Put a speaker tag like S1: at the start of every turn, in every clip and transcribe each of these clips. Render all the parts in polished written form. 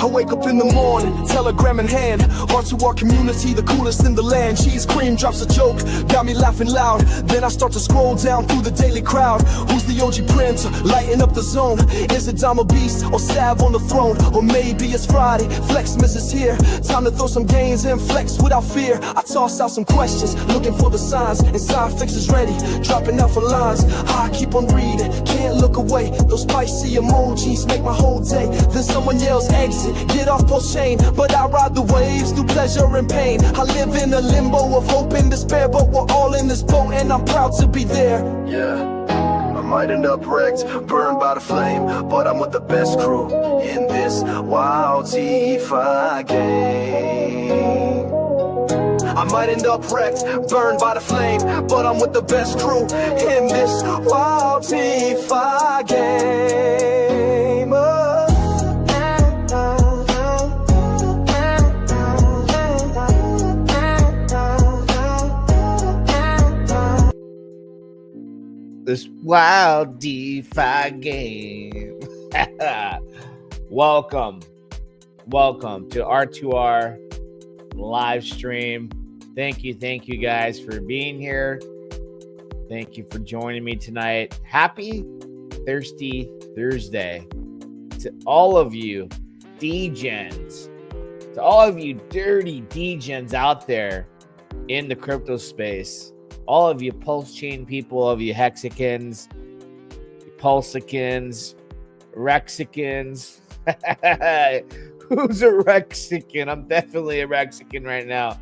S1: wake up in the morning, telegram in hand, on to our community, the coolest in the land. Cheese cream drops a joke, got me laughing loud. Then I start to scroll down through the daily crowd. Who's the OG printer, lighting up the zone? Is it Dama Beast or Sav on the throne? Or maybe it's Friday, Flexmas is here. Time to throw some gains and flex without fear. I toss out some questions, looking for the signs. Inside fixes ready, dropping out for lines. I keep on reading, can't look away. Those spicy emojis make my whole day. Then someone yells exit, get off PulseChain. But I ride the waves through pleasure and pain. I live in a limbo of hope and despair, but we're all in this boat and I'm proud to be there. Yeah, I might end up wrecked, burned by the flame, but I'm with the best crew in this wild DeFi game. I might end up wrecked, burned by the flame, but I'm with the best crew in this wild DeFi game.
S2: This wild DeFi game. Welcome to R2R live stream. Thank you guys for being here. Thank you for joining me tonight. Happy Thirsty Thursday to all of you degens, to all of you dirty degens out there in the crypto space. All of you PulseChain people, all of you Hexicans, Pulsicans, Rexicans. Who's a Rexican? I'm definitely a Rexican right now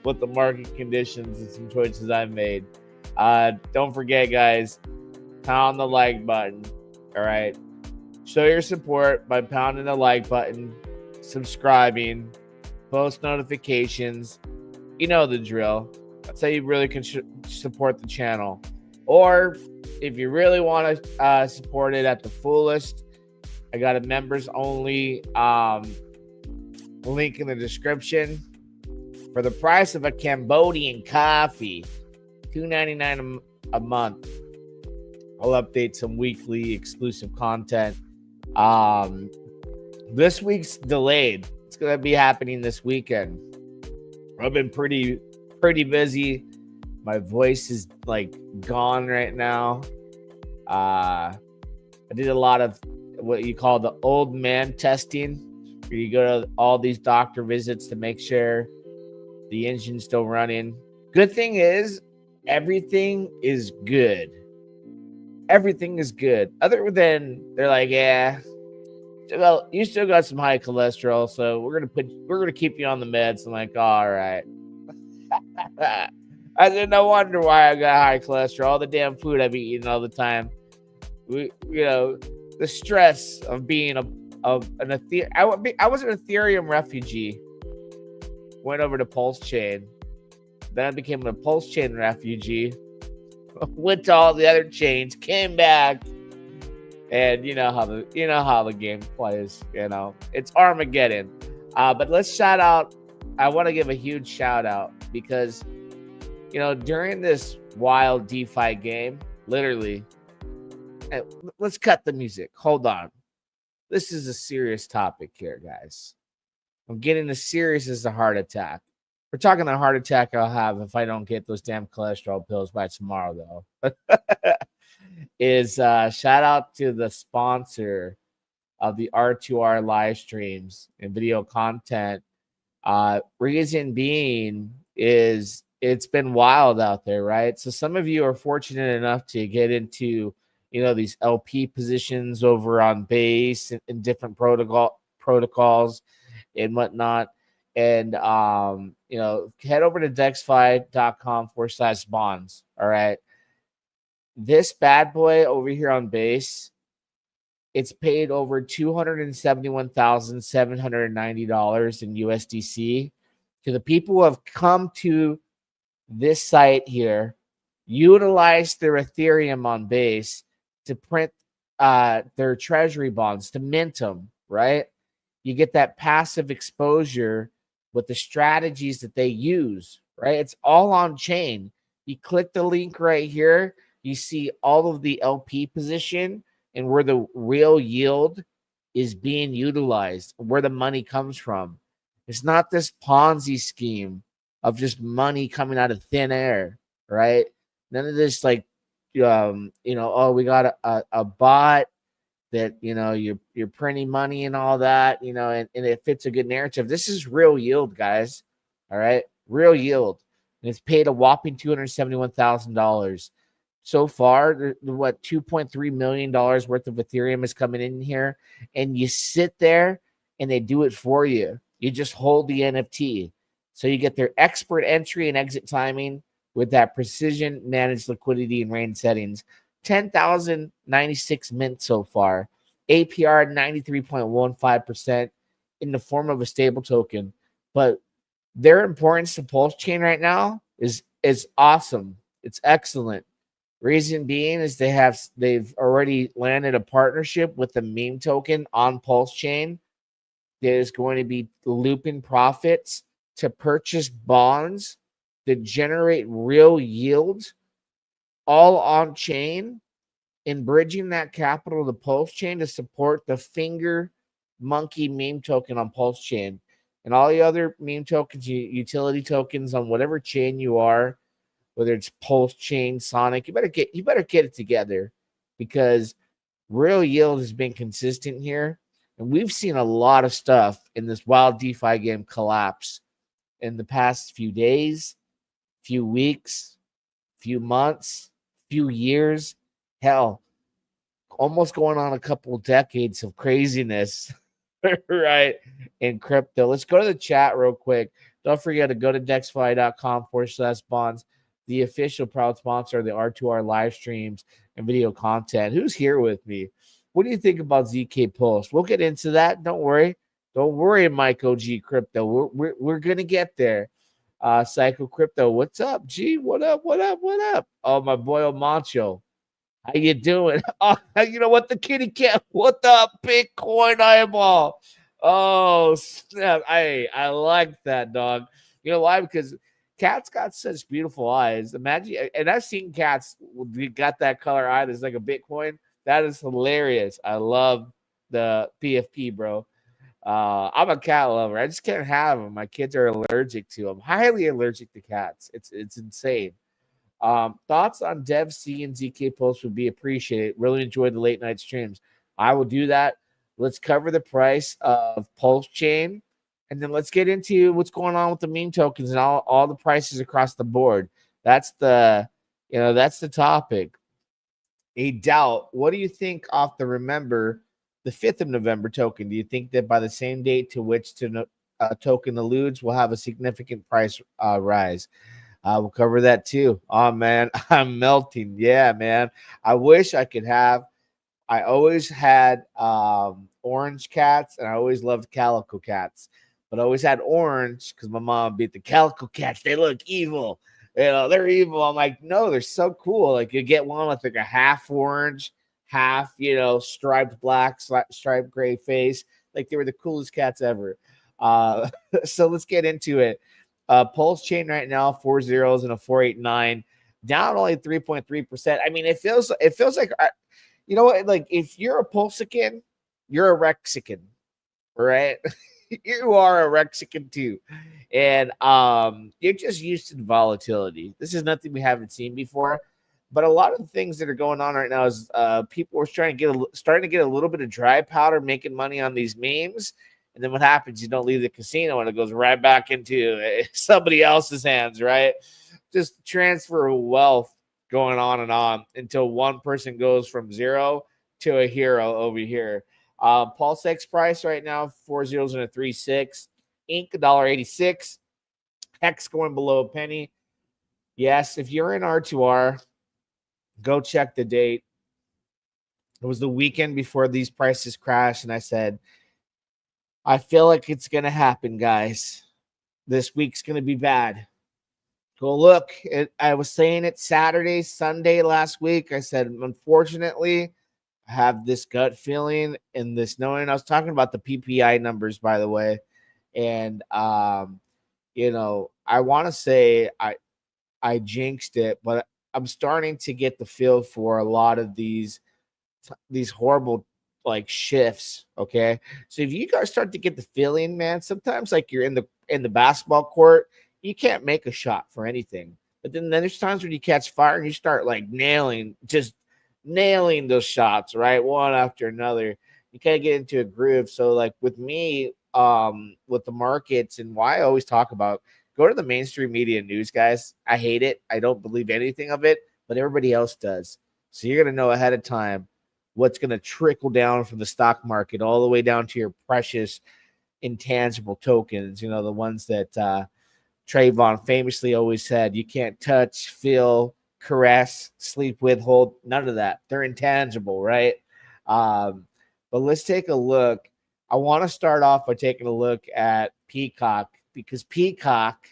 S2: with the market conditions and some choices I've made. Don't forget, guys, pound the like button. All right. Show your support by pounding the like button, subscribing, post notifications. You know the drill. That's how you really can support the channel. Or if you really want to support it at the fullest, I got a members only link in the description. For the price of a Cambodian coffee, $2.99 a month, I'll update some weekly exclusive content. This week's delayed. It's going to be happening this weekend. I've been pretty busy. My voice is like gone right now. I did a lot of what you call the old man testing, where you go to all these doctor visits to make sure the engine's still running. Good thing is everything is good. Everything is good. Other than they're like, yeah, well, you still got some high cholesterol, so we're gonna keep you on the meds. I'm like, all right. I said, no wonder why I got high cholesterol. All the damn food I've been eating all the time. The stress of being I was an Ethereum refugee. Went over to PulseChain. Then I became a PulseChain refugee. Went to all the other chains, came back, and you know how the game plays. It's Armageddon. But let's shout out. I want to give a huge shout out because, during this wild DeFi game, literally, let's cut the music. Hold on. This is a serious topic here, guys. I'm getting as serious as a heart attack. We're talking the heart attack I'll have if I don't get those damn cholesterol pills by tomorrow, though. Shout out to the sponsor of the R2R live streams and video content. Reason being is it's been wild out there, right? So some of you are fortunate enough to get into, these LP positions over on Base and different protocols and whatnot. And, head over to DexFi.com/bonds. All right. This bad boy over here on Base, it's paid over $271,790 in USDC to the people who have come to this site here, utilize their Ethereum on Base to print their treasury bonds, to mint them, right? You get that passive exposure with the strategies that they use, right? It's all on chain. You click the link right here, you see all of the LP position and where the real yield is being utilized, where the money comes from. It's not this Ponzi scheme of just money coming out of thin air, right? None of this like, oh, we got a bot that, you're printing money and all that, and it fits a good narrative. This is real yield, guys. All right, real yield, and it's paid a whopping $271,000 so far. What, $2.3 million worth of Ethereum is coming in here, and you sit there and they do it for you. You just hold the NFT, so you get their expert entry and exit timing with that precision managed liquidity and range settings. 10,096 mint so far. APR 93.15% in the form of a stable token. But their importance to PulseChain right now is awesome. It's excellent. Reason being is they've already landed a partnership with the meme token on PulseChain that is going to be looping profits to purchase bonds that generate real yields all on chain, and bridging that capital to PulseChain to support the Finger Monkey meme token on PulseChain and all the other meme tokens, utility tokens on whatever chain you are, whether it's PulseChain, Sonic. You better get it together, because real yield has been consistent here, and we've seen a lot of stuff in this wild DeFi game collapse in the past few days, few weeks, few months, few years, hell, almost going on a couple decades of craziness, right, in crypto. Let's go to the chat real quick. Don't forget to go to dexfi.com/bonds, the official proud sponsor of the R2R live streams and video content. Who's here with me? What do you think about ZK Pulse? We'll get into that. Don't worry. Don't worry, Mike OG Crypto. We're going to get there. Psycho Crypto, what's up? G, what up? What up? What up? Oh, my boy Omancho. How you doing? Oh, you know what? The kitty cat. What up, Bitcoin eyeball? Oh, snap. I like that, dog. You know why? Because cats got such beautiful eyes. Imagine, and I've seen cats got that color eye that's like a Bitcoin. That is hilarious. I love the PFP, bro. I'm a cat lover. I just can't have them. My kids are allergic to them. Highly allergic to cats. It's insane. Thoughts on DevC and ZK Pulse would be appreciated. Really enjoyed the late night streams. I will do that. Let's cover the price of PulseChain, and then let's get into what's going on with the meme tokens and all the prices across the board. That's the topic. A doubt. What do you think off the the 5th of November token? Do you think that by the same date to which the token alludes, will have a significant price rise? We'll cover that too. Oh man, I'm melting. Yeah, man. I wish I could have. I always had orange cats, and I always loved calico cats, but I always had orange because my mom beat the calico cats. They look evil. They're evil. I'm like, no, they're so cool. Like, you get one with like a half orange, half, striped black, striped gray face. Like, they were the coolest cats ever. So let's get into it. PulseChain right now, 4 zeros and a 489, down only 3.3%. I mean, it feels like, you know what? Like, if you're a Pulsican, you're a Rexican, right? You are a Rexican too. And you're just used to the volatility. This is nothing we haven't seen before. But a lot of the things that are going on right now is people are starting to get a little bit of dry powder, making money on these memes. And then what happens? You don't leave the casino, and it goes right back into somebody else's hands, right? Just transfer of wealth going on and on until one person goes from zero to a hero over here. PulseX price right now, 4 zeros and a 3.6. Inc, $1.86. Hex going below a penny. Yes, if you're in R2R, go check the date. It was the weekend before these prices crashed, and I said, I feel like it's going to happen, guys. This week's going to be bad. Go look. I was saying it Saturday, Sunday last week. I said, unfortunately, I have this gut feeling and this knowing. I was talking about the PPI numbers, by the way. And, I want to say I jinxed it, but I'm starting to get the feel for a lot of these horrible like shifts. Okay, so if you guys start to get the feeling, man, sometimes like you're in the basketball court, you can't make a shot for anything. But then there's times when you catch fire and you start like nailing those shots, right? One after another. You kind of get into a groove. So like with me, with the markets and why I always talk about go to the mainstream media news, guys. I hate it. I don't believe anything of it, but everybody else does. So you're gonna know ahead of time what's gonna trickle down from the stock market all the way down to your precious intangible tokens, you know, the ones that Trayvon famously always said you can't touch, feel, caress, sleep with, hold, none of that. They're intangible, right? Um, but let's take a look. I want to start off by taking a look at Peacock because Peacock,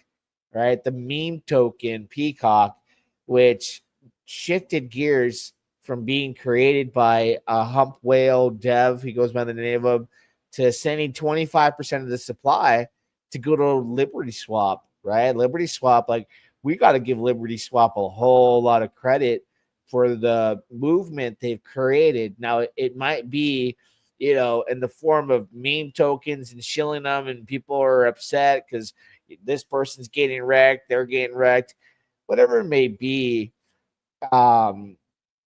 S2: right, the meme token Peacock, which shifted gears from being created by a hump whale dev, he goes by the name of, to sending 25% of the supply to go to Liberty Swap, right? Liberty Swap, like we got to give Liberty Swap a whole lot of credit for the movement they've created. Now, it might be, you know, in the form of meme tokens and shilling them, and people are upset because this person's getting wrecked, they're getting wrecked, whatever it may be. Um,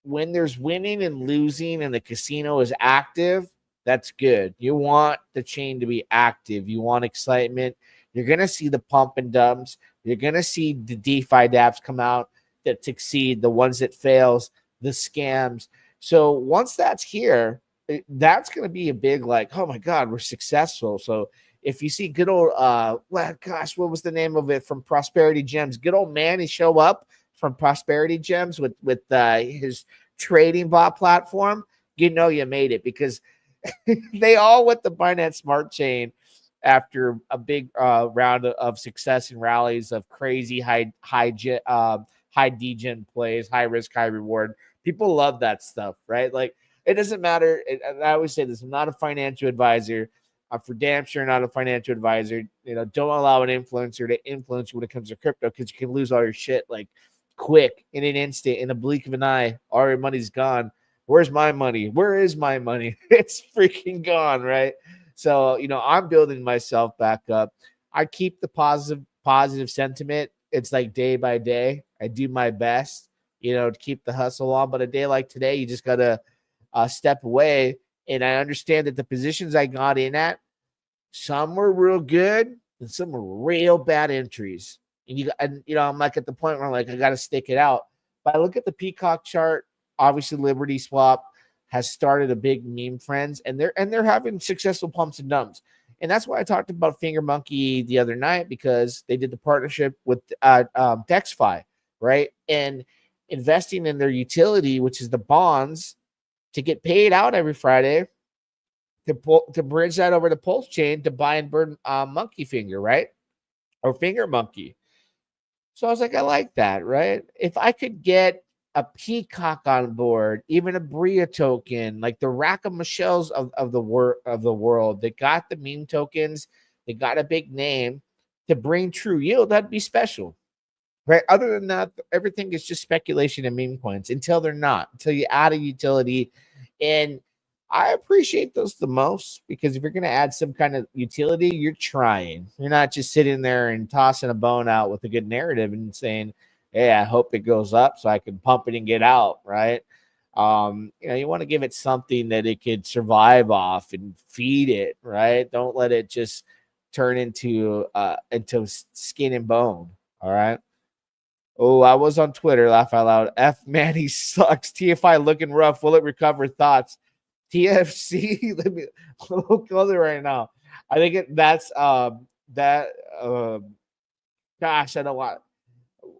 S2: when there's winning and losing and the casino is active, that's good. You want the chain to be active. You want excitement. You're going to see the pump and dumps. You're going to see the DeFi dApps come out that succeed, the ones that fails, the scams. So once that's here, that's going to be a big like, oh my God, we're successful. So if you see good old, well, gosh, what was the name of it from Prosperity Gems? Good old Manny show up from Prosperity Gems with his trading bot platform, you know you made it because they all went the Binance Smart Chain after a big round of success and rallies of crazy high degen plays, high risk, high reward. People love that stuff, right? Like it doesn't matter. And I always say this: I'm not a financial advisor. I'm for damn sure not a financial advisor. You know, don't allow an influencer to influence you when it comes to crypto because you can lose all your shit like quick in an instant, in a blink of an eye. All your money's gone. Where's my money? Where is my money? It's freaking gone, right? So, you know, I'm building myself back up. I keep the positive sentiment. It's like day by day. I do my best, you know, to keep the hustle on. But a day like today, you just gotta step away. And I understand that the positions I got in at, some were real good and some were real bad entries. And you know, I'm like at the point where I'm like, I got to stick it out. But I look at the Peacock chart. Obviously, Liberty Swap has started a big meme friends, and they're having successful pumps and dumps. And that's why I talked about Finger Monkey the other night because they did the partnership with DexFi, right? And investing in their utility, which is the bonds, to get paid out every Friday to bridge that over to PulseChain to buy and burn Monkey Finger, right? Or Finger Monkey. So I was like, I like that, right? If I could get a Peacock on board, even a Bria token, like the Rack of Michelle's of the world, that got the meme tokens, they got a big name to bring true yield, that'd be special. Right. Other than that, everything is just speculation and meme coins until they're not, until you add a utility. And I appreciate those the most because if you're going to add some kind of utility, you're trying. You're not just sitting there and tossing a bone out with a good narrative and saying, hey, I hope it goes up so I can pump it and get out. Right. You know, you want to give it something that it could survive off and feed it. Right. Don't let it just turn into skin and bone. All right. Oh, I was on Twitter. Laugh out loud. F Manny sucks. TFI looking rough. Will it recover? Thoughts? TFC. Let me look it right now. I think that's that. Gosh, I don't want.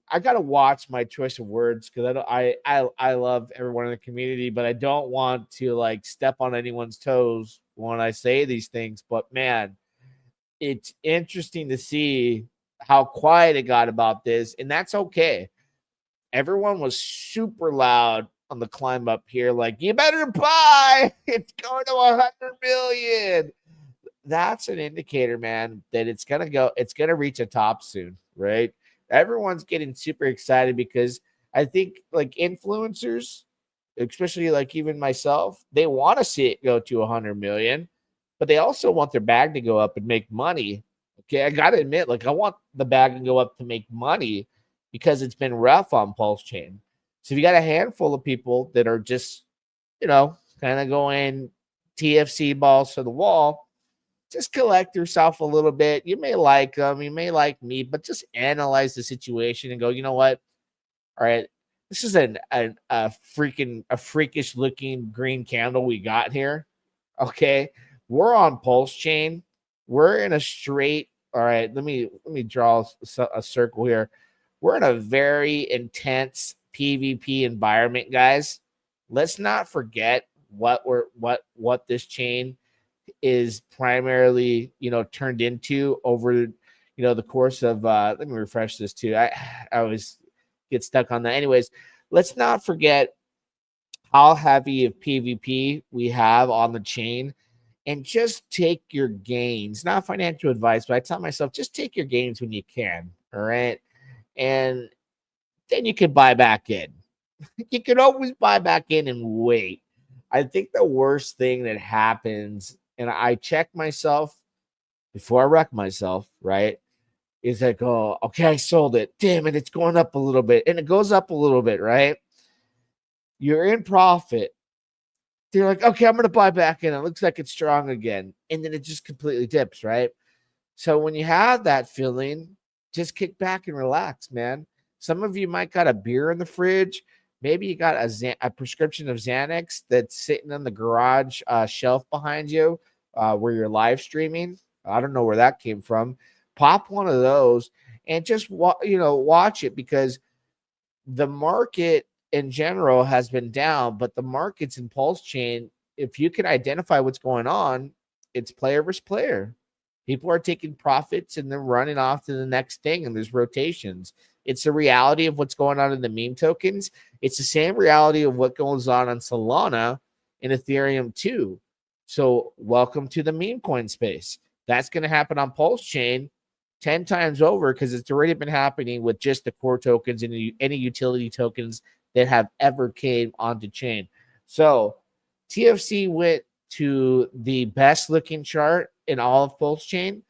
S2: I gotta watch my choice of words because I don't. I love everyone in the community, but I don't want to like step on anyone's toes when I say these things. But man, it's interesting to see how quiet it got about this, and that's okay. Everyone was super loud on the climb up here, like, you better buy, it's going to 100 million. That's an indicator, man, that it's gonna reach a top soon, right? Everyone's getting super excited because I think like influencers, especially like even myself, they want to see it go to 100 million, but they also want their bag to go up and make money. Okay, I gotta admit, like I want the bag to go up to make money because it's been rough on PulseChain. So if you got a handful of people that are just, kind of going TFC balls to the wall, just collect yourself a little bit. You may like them, you may like me, but just analyze the situation and go, you know what? All right, this is a freakish looking green candle we got here. Okay, we're on PulseChain. We're in a straight. All right, let me draw a circle here. We're in a very intense PvP environment, guys. Let's not forget what this chain is primarily, turned into over, the course of let me refresh this too. I always get stuck on that. Anyways, let's not forget how heavy of PvP we have on the chain, and just take your gains. Not financial advice, but I tell myself just take your gains when you can. All right. And then you can buy back in. You can always buy back in and wait. I think the worst thing that happens, and I check myself before I wreck myself, right? Is like, oh, okay, I sold it. Damn it, it's going up a little bit. And it goes up a little bit, right? You're in profit. They're like, okay, I'm going to buy back in. It looks like it's strong again. And then it just completely dips, right? So when you have that feeling, just kick back and relax, man. Some of you might got a beer in the fridge. Maybe you got a prescription of Xanax that's sitting on the garage shelf behind you where you're live streaming. I don't know where that came from. Pop one of those and just watch it, because the market in general has been down, but the markets in PulseChain, if you can identify what's going on, it's player versus player. People are taking profits and they're running off to the next thing, and there's rotations. It's the reality of what's going on in the meme tokens. It's the same reality of what goes on Solana and Ethereum too. So welcome to the meme coin space. That's going to happen on PulseChain 10 times over, because it's already been happening with just the core tokens and any utility tokens that have ever came onto chain. So TFC went to the best looking chart in all of PulseChain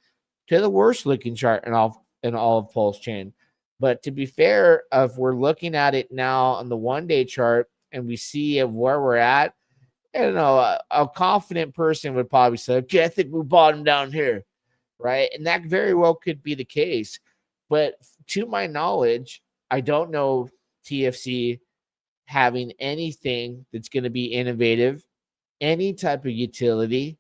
S2: to the worst looking chart in all of PulseChain. But to be fair, if we're looking at it now on the 1 day chart and we see of where we're at, I don't know, a confident person would probably say, okay, I think we bottomed down here, right? And that very well could be the case. But to my knowledge, I don't know TFC having anything that's going to be innovative, any type of utility,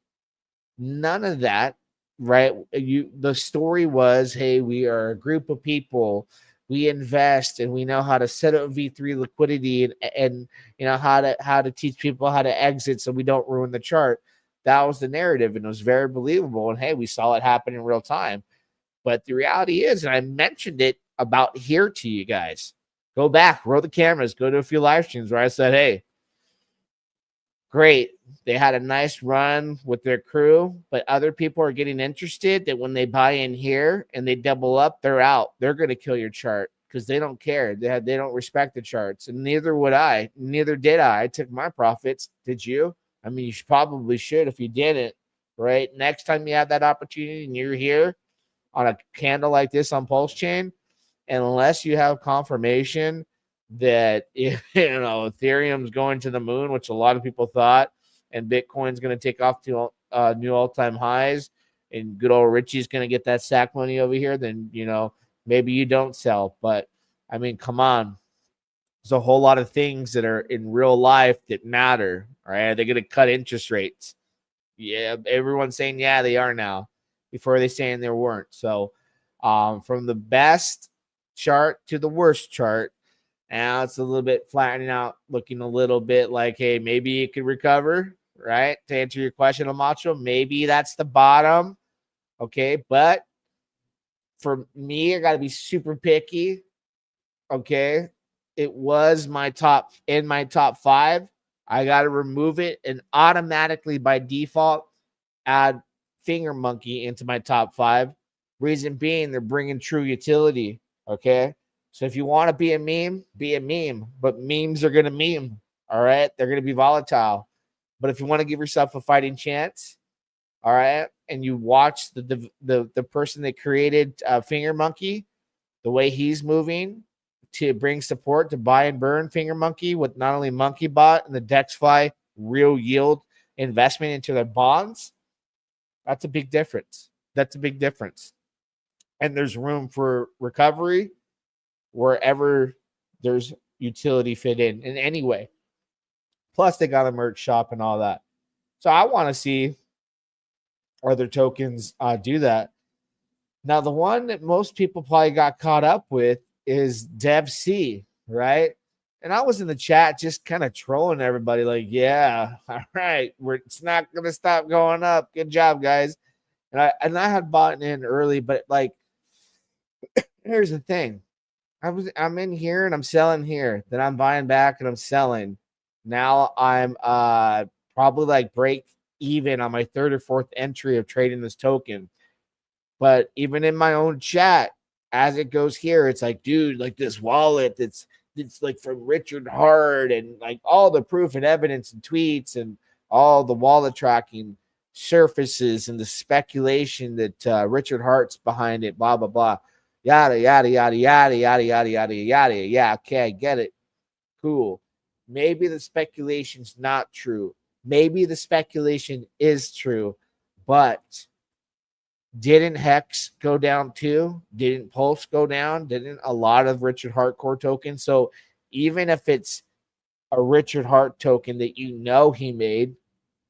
S2: none of that, right? The story was, hey, we are a group of people, we invest, and we know how to set up V3 liquidity and how to teach people how to exit so we don't ruin the chart. That was the narrative, and it was very believable. And hey, we saw it happen in real time. But the reality is, and I mentioned it about here to you guys, go back, roll the cameras, go to a few live streams where I said, hey, great, they had a nice run with their crew, but other people are getting interested that when they buy in here and they double up, they're out. They're going to kill your chart because they don't care. They don't respect the charts, and neither would I. Neither did I. I took my profits. Did you? I mean, you probably should if you didn't, right? Next time you have that opportunity and you're here on a candle like this on PulseChain, unless you have confirmation that Ethereum's going to the moon, which a lot of people thought, and Bitcoin's going to take off to new all-time highs, and good old Richie's going to get that sack money over here, then maybe you don't sell. But I mean, come on, there's a whole lot of things that are in real life that matter. All right, they're going to cut interest rates. Yeah, everyone's saying yeah, they are now. Before they saying they weren't. So from the best chart to the worst chart, now it's a little bit flattening out, looking a little bit like, hey, maybe it could recover, right? To answer your question, Amacho, maybe that's the bottom. Okay, but for me, I got to be super picky. Okay, it was my top 5. I got to remove it and automatically by default add Finger Monkey into my top 5. Reason being, they're bringing true utility. Okay, so if you want to be a meme, but memes are gonna meme. All right, they're going to be volatile. But if you want to give yourself a fighting chance, all right, and you watch the person that created Finger Monkey, the way he's moving to bring support to buy and burn Finger Monkey with not only Monkey Bot and the DexFi real yield investment into their bonds, that's a big difference. That's a big difference. And there's room for recovery wherever there's utility fit in any way. Plus, they got a merch shop and all that. So I want to see other tokens do that. Now, the one that most people probably got caught up with is DevC, right? And I was in the chat just kind of trolling everybody, like, yeah, all right, it's not gonna stop going up. Good job, guys. And I had bought in early, but like, here's the thing. I'm in here and I'm selling here. Then I'm buying back and I'm selling. Now I'm probably like break even on my third or fourth entry of trading this token. But even in my own chat, as it goes here, it's like, dude, like this wallet, it's like from Richard Hart, and like all the proof and evidence and tweets and all the wallet tracking surfaces and the speculation that Richard Hart's behind it, blah blah blah, yada yada yada yada yada yada yada yada. Yeah, okay, I get it. Cool. Maybe the speculation's not true. Maybe the speculation is true, but didn't Hex go down too? Didn't Pulse go down? Didn't a lot of Richard Hart core tokens? So even if it's a Richard Hart token that you know he made,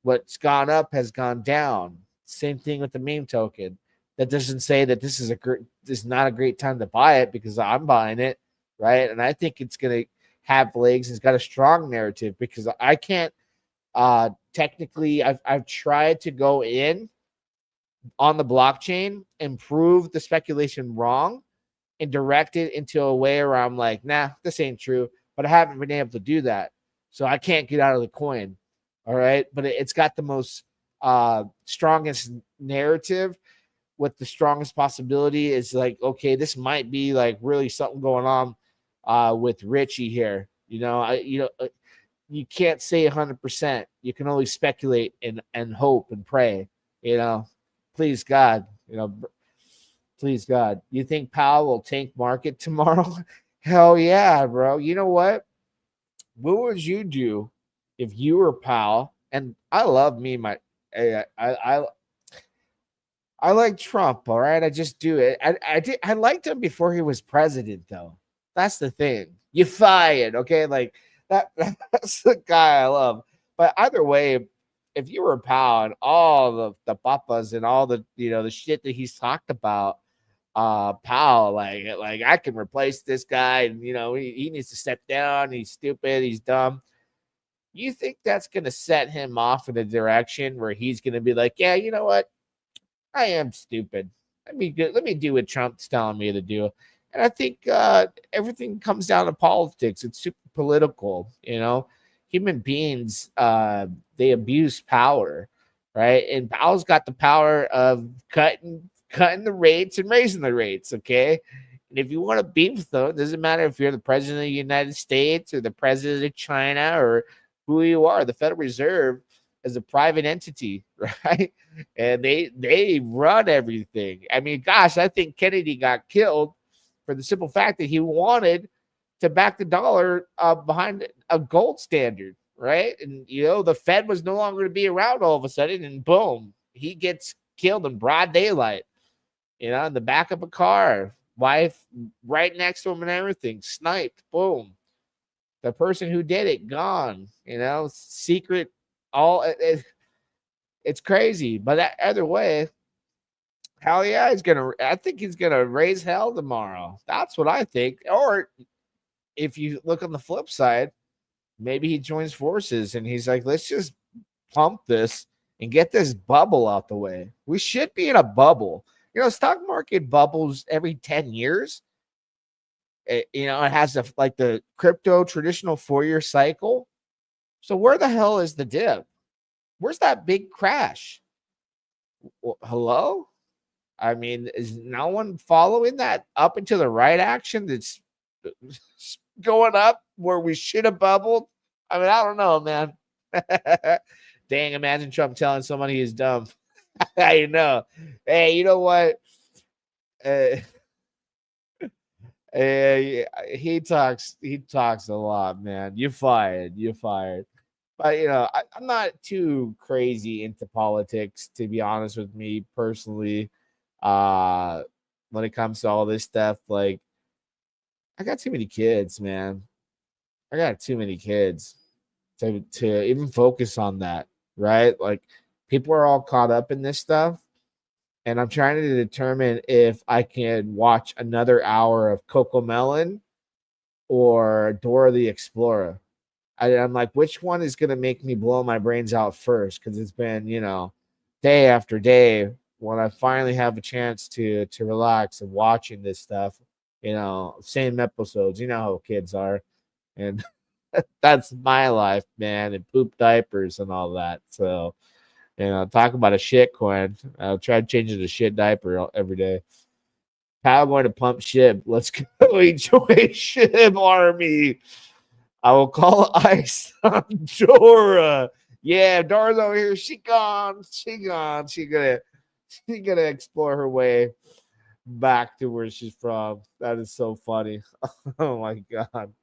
S2: what's gone up has gone down. Same thing with the meme token. That doesn't say that this is not a great time to buy it, because I'm buying it, right? And I think it's gonna have legs. It's got a strong narrative, because I can't technically. I've tried to go in on the blockchain and prove the speculation wrong and direct it into a way where I'm like, nah, this ain't true. But I haven't been able to do that. So I can't get out of the coin. All right. But it's got the most strongest narrative with the strongest possibility. Is like, okay, this might be like really something going on with Richie here. You can't say 100%. You can only speculate and hope and pray, please God, please God. You think Powell will tank market tomorrow? Hell yeah, bro. You know what? What would you do if you were Powell? And I love me, I like Trump, all right? I just do it. I liked him before he was president, though. That's the thing. You fired, okay? Like that's the guy I love. But either way, if you were Powell and all the papas and all the the shit that he's talked about, Powell, like I can replace this guy, and he needs to step down. He's stupid. He's dumb. You think that's gonna set him off in a direction where he's gonna be like, yeah, you know what? I am stupid. Let me do what Trump's telling me to do. And I think everything comes down to politics. It's super political, Human beings, they abuse power, right? And Powell's got the power of cutting the rates and raising the rates, okay? And if you want to beef with them, it doesn't matter if you're the president of the United States or the president of China or who you are. The Federal Reserve is a private entity, right? And they run everything. I mean, gosh, I think Kennedy got killed for the simple fact that he wanted to back the dollar behind a gold standard, right? And the Fed was no longer to be around all of a sudden, and boom, he gets killed in broad daylight, in the back of a car, wife right next to him and everything, sniped, boom. The person who did it gone, secret, all it's crazy. But either way, hell yeah, I think he's gonna raise hell tomorrow. That's what I think. Or if you look on the flip side, maybe he joins forces and he's like, let's just pump this and get this bubble out the way. We should be in a bubble. Stock market bubbles every 10 years. It has the crypto traditional 4-year cycle. So where the hell is the dip? Where's that big crash? Well, hello? I mean, is no one following that up and to the right action that's going up where we should have bubbled I mean, I don't know, man. Dang, imagine Trump telling somebody he's dumb. I know. Hey, you know what? Uh, he talks a lot, man. You fired. You fired. But I'm not too crazy into politics, to be honest with me personally. Uh, when it comes to all this stuff, like I got too many kids, man. I got too many kids to even focus on that, right? Like people are all caught up in this stuff, and I'm trying to determine if I can watch another hour of Coco Melon or Dora the Explorer. I'm like, which one is gonna make me blow my brains out first? Because it's been, day after day when I finally have a chance to relax and watching this stuff, same episodes. You know how kids are, and that's my life, man, and poop diapers and all that. So, talk about a shit coin. I'll try to change it to shit diaper every day. How I'm going to pump ship. Let's go enjoy ship army. I will call ice on Dora. Yeah, Dora's over here. She gone. She gone. She gonna explore her way back to where she's from. That is so funny. Oh my god.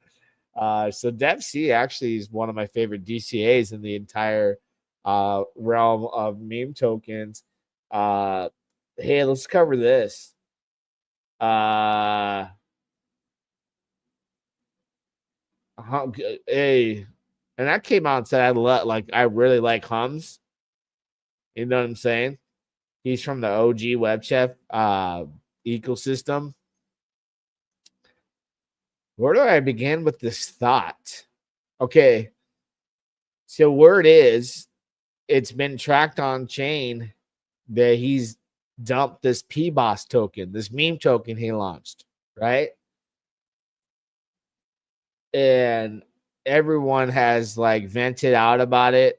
S2: So DevC actually is one of my favorite DCAs in the entire realm of meme tokens. Hey, let's cover this. Uh, hey, and I came out and said I really like Hums. You know what I'm saying? He's from the OG Web Chef ecosystem. Where do I begin with this thought? Okay, so word is it's been tracked on chain that he's dumped this PBOS token, this meme token he launched, right? And everyone has like vented out about it.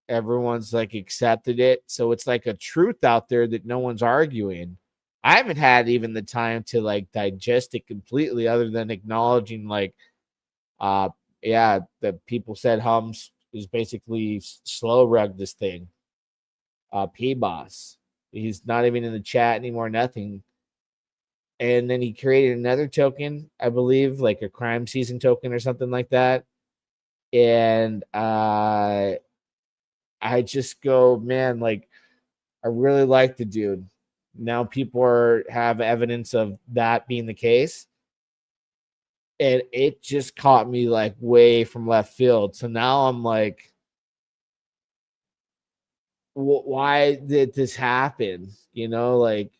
S2: Everyone's like accepted it. So it's like a truth out there that no one's arguing. I haven't had even the time to like digest it completely, other than acknowledging like yeah, the people said Hums is basically slow rug this thing. PBOS. He's not even in the chat anymore, nothing. And then he created another token, I believe, like a crime season token or something like that. And I just go, man, like I really like the dude. Now people have evidence of that being the case. And it just caught me like way from left field. So now I'm like, why did this happen? Like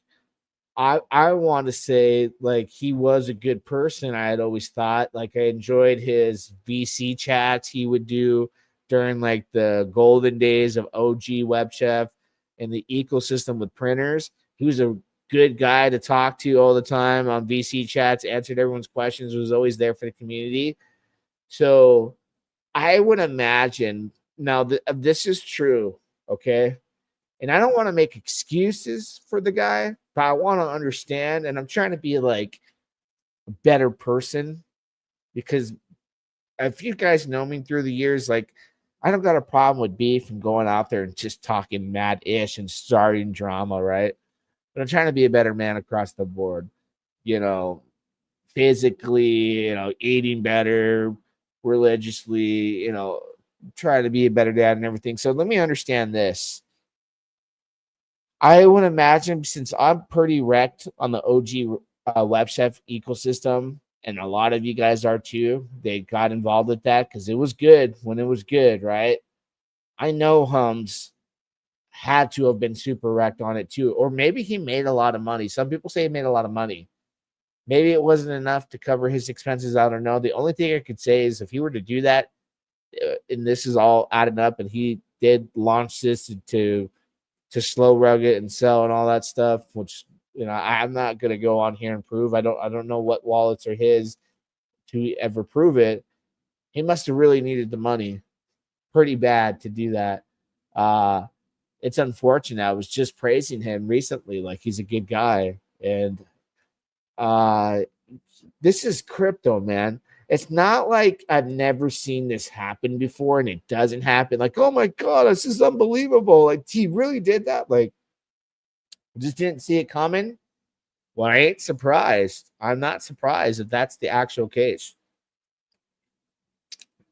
S2: I want to say like he was a good person. I had always thought like I enjoyed his VC chats he would do during like the golden days of OG Web Chef and the ecosystem with printers. He was a good guy to talk to all the time on VC chats, answered everyone's questions, was always there for the community. So I would imagine now this is true, okay? And I don't want to make excuses for the guy, but I want to understand. And I'm trying to be like a better person, because if you guys know me through the years, like I don't got a problem with beef and going out there and just talking mad ish and starting drama, right? But I'm trying to be a better man across the board, you know, physically, eating better, religiously, try to be a better dad and everything. So let me understand this. I would imagine, since I'm pretty wrecked on the OG Web Chef ecosystem, and a lot of you guys are too, they got involved with that because it was good when it was good, right? I know Hums had to have been super wrecked on it too. Or maybe he made a lot of money. Some people say he made a lot of money. Maybe it wasn't enough to cover his expenses. I don't know. The only thing I could say is if he were to do that, and this is all adding up, and he did launch this to slow rug it and sell and all that stuff, which I'm not gonna go on here and prove. I don't know what wallets are his to ever prove it. He must have really needed the money pretty bad to do that. It's unfortunate. I was just praising him recently, like he's a good guy. And this is crypto, man. It's not like I've never seen this happen before and it doesn't happen. Like, oh my God, this is unbelievable. Like, he really did that. Like, just didn't see it coming. Well, I ain't surprised. I'm not surprised if that's the actual case.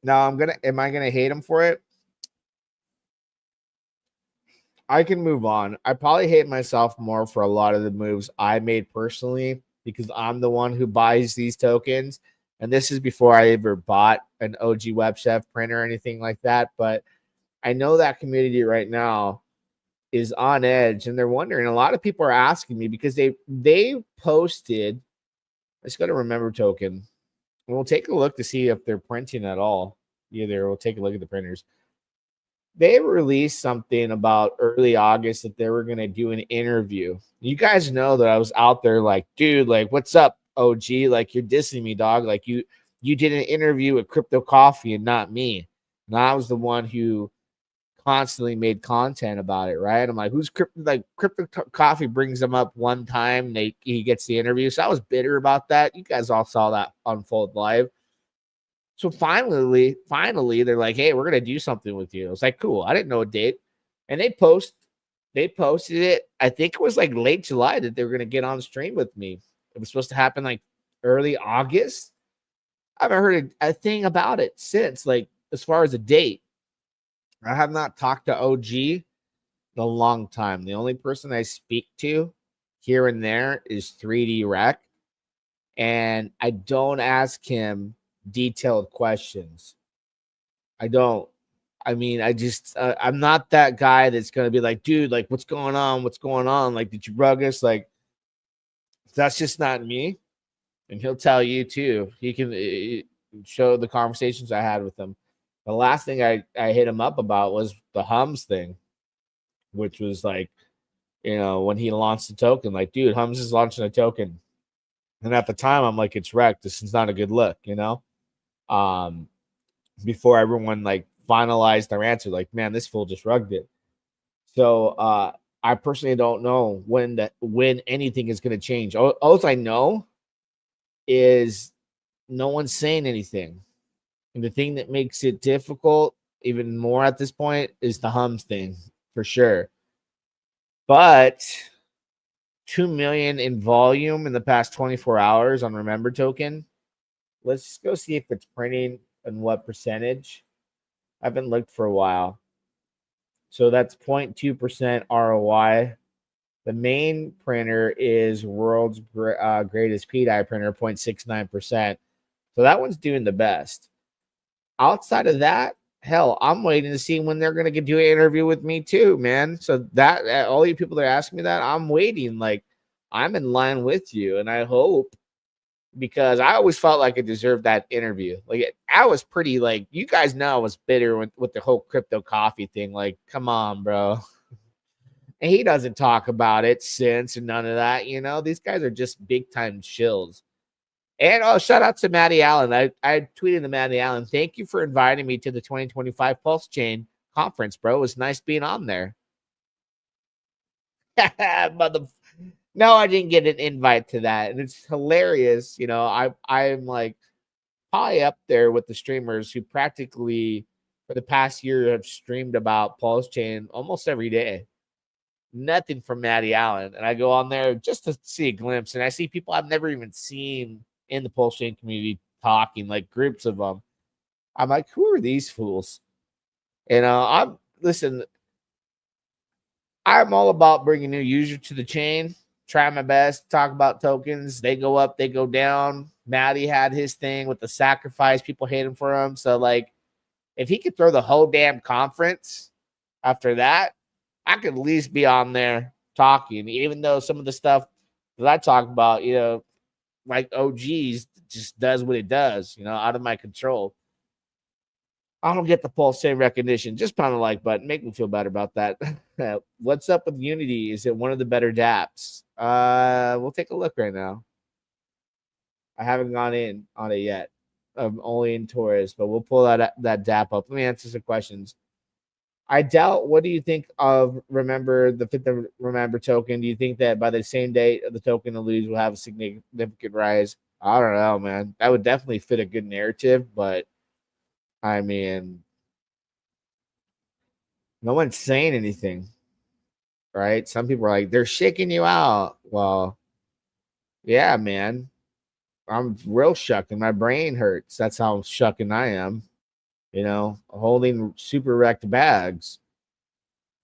S2: Now, am I gonna hate him for it? I can move on. I probably hate myself more for a lot of the moves I made personally because I'm the one who buys these tokens. And this is before I ever bought an OG Web Chef printer or anything like that. But I know that community right now is on edge and they're wondering. A lot of people are asking me because they posted, let's go to Remember Token. And we'll take a look to see if they're printing at all. Either we'll take a look at the printers. They released something about early August that they were going to do an interview. You guys know that I was out there like, dude, like, what's up, OG? Like, you're dissing me, dog. Like, you did an interview with Crypto Coffee and not me. And I was the one who constantly made content about it, right? I'm like, who's Crypto Coffee brings them up one time, he gets the interview. So I was bitter about that. You guys all saw that unfold live. So finally, they're like, hey, we're gonna do something with you. I was like, cool. I didn't know a date. And they posted it. I think it was like late July that they were gonna get on stream with me. It was supposed to happen like early August. I haven't heard a thing about it since, like as far as a date. I have not talked to OG in a long time. The only person I speak to here and there is 3D Rec. And I don't ask him detailed questions. I don't. I mean, I'm not that guy that's going to be like, dude, like, what's going on? What's going on? Like, did you rug us? Like, that's just not me. And he'll tell you too. He can show the conversations I had with him. The last thing I hit him up about was the Hums thing, which was like, when he launched the token, like, dude, Hums is launching a token. And at the time, I'm like, it's wrecked. This is not a good look, before everyone like finalized their answer, like, man, this fool just rugged it. So I personally don't know when anything is going to change. All I know is no one's saying anything. And the thing that makes it difficult even more at this point is the Hums thing, for sure. But 2 million in volume in the past 24 hours on Remember Token. Let's go see if it's printing and what percentage. I haven't looked for a while. So that's 0.2% ROI. The main printer is world's greatest PDI printer, 0.69%. So that one's doing the best. Outside of that, hell, I'm waiting to see when they're going to do an interview with me too, man. So that all you people that are asking me that, I'm waiting. Like, I'm in line with you, and I hope, because I always felt like I deserved that interview. Like, I was pretty, like, you guys know I was bitter with the whole Crypto Coffee thing. Like, come on, bro. And he doesn't talk about it since and none of that. These guys are just big time shills. And shout out to Matty Allen. I tweeted to Matty Allen, thank you for inviting me to the 2025 PulseChain conference, bro. It was nice being on there. No, I didn't get an invite to that. And it's hilarious. I'm like probably up there with the streamers who practically for the past year have streamed about PulseChain almost every day. Nothing from Matty Allen. And I go on there just to see a glimpse. And I see people I've never even seen in the PulseChain community talking, like groups of them. I'm like, who are these fools? I'm all about bringing new users to the chain, try my best, talk about tokens. They go up, they go down. Matty had his thing with the sacrifice. People hate him for him. So, like, if he could throw the whole damn conference after that, I could at least be on there talking, even though some of the stuff that I talk about, like OGs, just does what it does, out of my control. I don't get the PulseChain recognition. Just pound the like button. Make me feel better about that. What's up with Unity? Is it one of the better dApps? We'll take a look right now. I haven't gone in on it yet. I'm only in Taurus, but we'll pull that dApp up. Let me answer some questions. I doubt. What do you think of the fifth Remember token? Do you think that by the same date of the token eludes will have a significant rise? I don't know, man. That would definitely fit a good narrative, but I mean, no one's saying anything, right? Some people are like, they're shaking you out. Well, yeah, man. I'm real shucking. My brain hurts. That's how shucking I am. Holding super wrecked bags.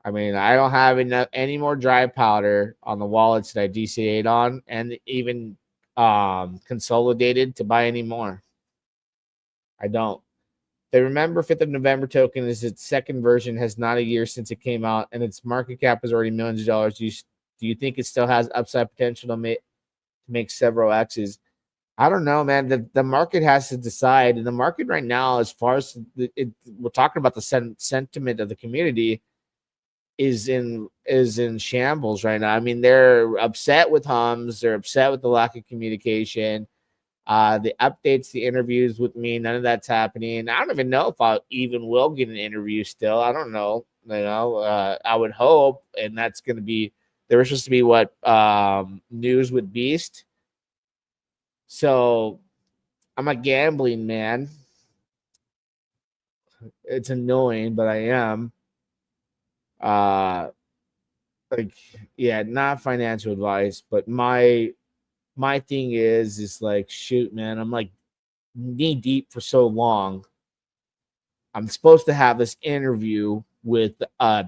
S2: I mean, I don't have enough any more dry powder on the wallets that I DCA'd on, and even consolidated to buy any more. I don't. The Remember 5th of November token is its second version, has not a year since it came out, and its market cap is already millions of dollars. Do you think it still has upside potential to make several X's? I don't know, man. The market has to decide. And the market right now, as far as we're talking about the sentiment of the community, is in shambles right now. I mean, they're upset with Hums. They're upset with the lack of communication. The updates, the interviews with me, none of that's happening. I don't even know if I even will get an interview still. I don't know. I would hope, and that's going to be, there was supposed to be what, news with Beast. So I'm a gambling man. It's annoying, but I am. Like, yeah, not financial advice, but my thing is like, shoot, man, I'm like knee deep for so long. I'm supposed to have this interview with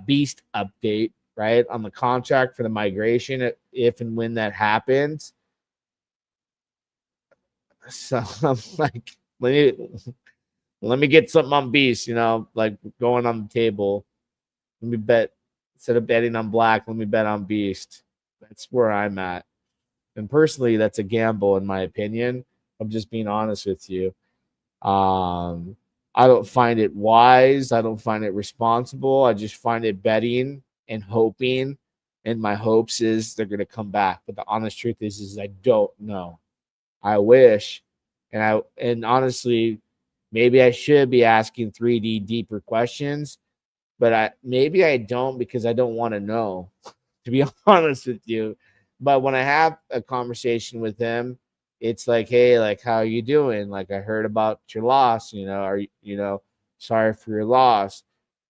S2: Beast update, right, on the contract for the migration if and when that happens. So I'm like, let me get something on Beast, like going on the table. Let me bet, instead of betting on Black, let me bet on Beast. That's where I'm at. And personally, that's a gamble in my opinion. I'm just being honest with you. I don't find it wise. I don't find it responsible. I just find it betting and hoping. And my hopes is they're gonna come back. But the honest truth is I don't know. I wish. And honestly, maybe I should be asking 3D deeper questions, but maybe I don't, because I don't want to know, to be honest with you. But when I have a conversation with him, it's like, hey, like, how are you doing? Like, I heard about your loss, are sorry for your loss.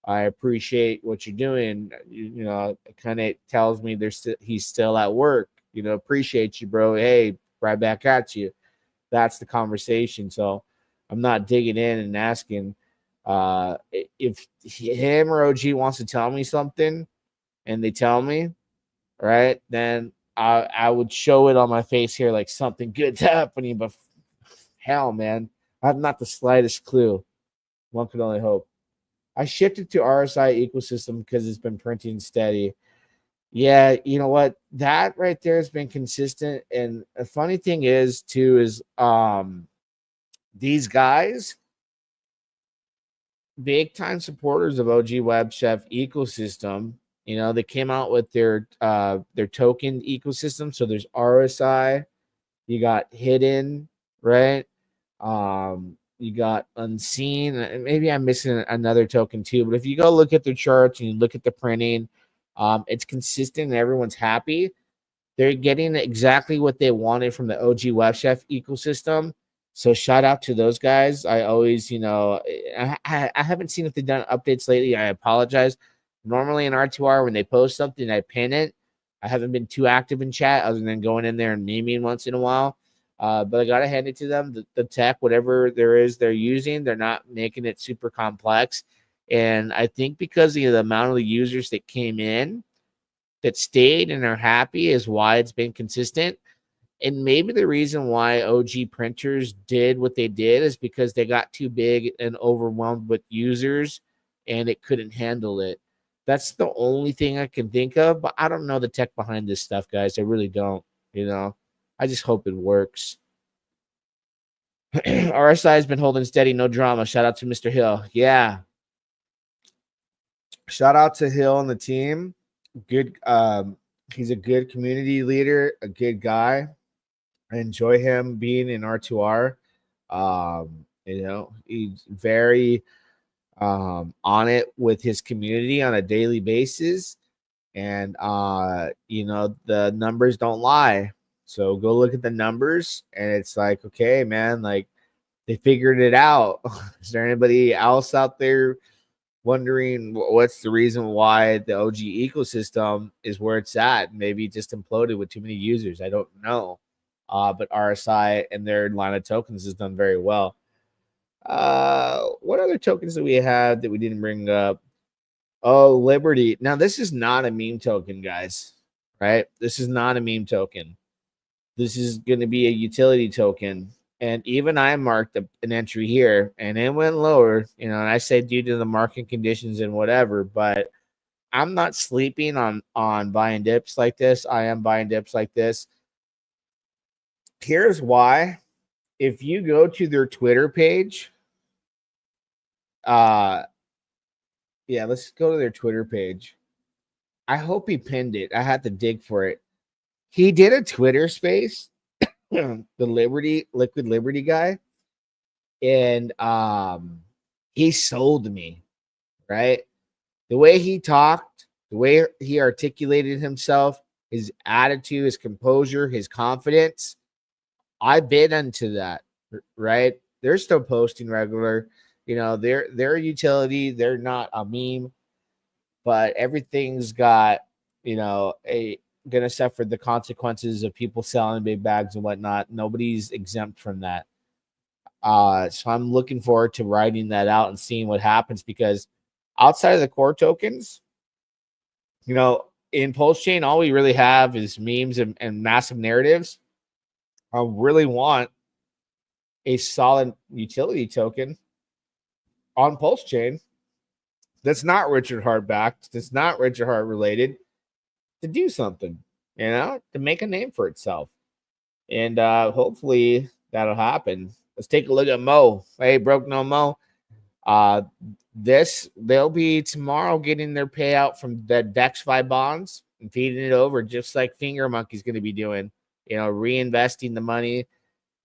S2: I appreciate what you're doing. It kind of tells me he's still at work. Appreciate you, bro. Hey, right back at you. That's the conversation. So I'm not digging in and asking. If him or OG wants to tell me something and they tell me, right, then I would show it on my face here like something good's happening. But hell, man, I have not the slightest clue. One could only hope. I shifted to RSI ecosystem because it's been printing steady. Yeah, you know what? That right there has been consistent. And a funny thing is, too, is these guys, big time supporters of OG Web Chef ecosystem. They came out with their token ecosystem. So there's RSI, you got hidden, right? You got unseen. And maybe I'm missing another token too. But if you go look at their charts and you look at the printing, it's consistent and everyone's happy. They're getting exactly what they wanted from the OG Web Chef ecosystem. So shout out to those guys. I always, I haven't seen if they've done updates lately. I apologize. Normally in R2R, when they post something, I pin it. I haven't been too active in chat other than going in there and memeing once in a while. But I got to hand it to them. The tech, whatever there is they're using, they're not making it super complex. And I think because of the amount of the users that came in, that stayed and are happy, is why it's been consistent. And maybe the reason why OG printers did what they did is because they got too big and overwhelmed with users and it couldn't handle it. That's the only thing I can think of, but I don't know the tech behind this stuff, guys. I really don't, I just hope it works. RSI has been holding steady, no drama. Shout out to Mr. Hill. Yeah. Shout out to Hill and the team. Good. He's a good community leader, a good guy. I enjoy him being in R2R. He's very on it with his community on a daily basis. And the numbers don't lie. So go look at the numbers, and it's like, okay, man, like they figured it out. Is there anybody else out there wondering what's the reason why the OG ecosystem is where it's at? Maybe it just imploded with too many users. I don't know. But RSI and their line of tokens has done very well. What other tokens do we have that we didn't bring up? Oh, Liberty. Now, this is not a meme token, guys, right? This is not a meme token. This is going to be a utility token. And even I marked an entry here, and it went lower, and I say due to the market conditions and whatever, but I'm not sleeping on buying dips like this. I am buying dips like this. Here's why. If you go to their Twitter page, yeah, let's go to their Twitter page. I hope he pinned it. I had to dig for it. He did a Twitter space, the Liquid Liberty guy, and he sold me, right? The way he talked, the way he articulated himself, his attitude, his composure, his confidence, I bid into that, right? They're still posting regular. They're a utility. They're not a meme, but everything's got, gonna suffer the consequences of people selling big bags and whatnot. Nobody's exempt from that. So I'm looking forward to writing that out and seeing what happens, because outside of the core tokens, in PulseChain, all we really have is memes and massive narratives. I really want a solid utility token on PulseChain that's not Richard Hart backed, that's not Richard Hart related, to do something, to make a name for itself. And hopefully that'll happen. Let's take a look at Mo. Hey, Broke No Mo. They'll be tomorrow getting their payout from the DexFi bonds and feeding it over, just like Finger Monkey's going to be doing, reinvesting the money.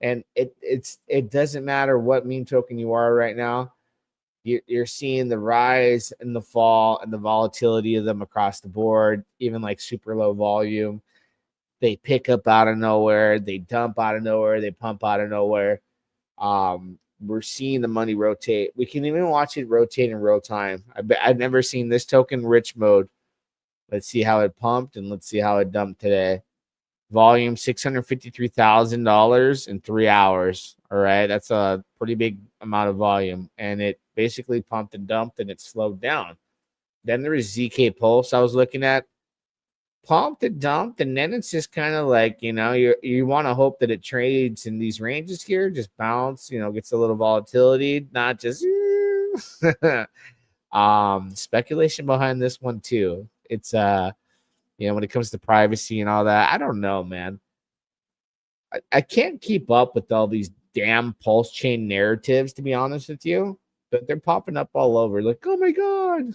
S2: And it doesn't matter what meme token you are right now. You're seeing the rise and the fall and the volatility of them across the board, even like super low volume. They pick up out of nowhere. They dump out of nowhere. They pump out of nowhere. We're seeing the money rotate. We can even watch it rotate in real time. I've never seen this token rich mode. Let's see how it pumped, and let's see how it dumped today. Volume $653,000 in 3 hours. All right, that's a pretty big amount of volume, and it basically pumped and dumped, and it slowed down. Then there was ZK Pulse I was looking at, pumped and dumped, and then it's just kind of like, you want to hope that it trades in these ranges here, just bounce, gets a little volatility, not just speculation behind this one too. It's when it comes to privacy and all that, I don't know, man. I can't keep up with all these damn PulseChain narratives, to be honest with you, but they're popping up all over. Like, oh my god,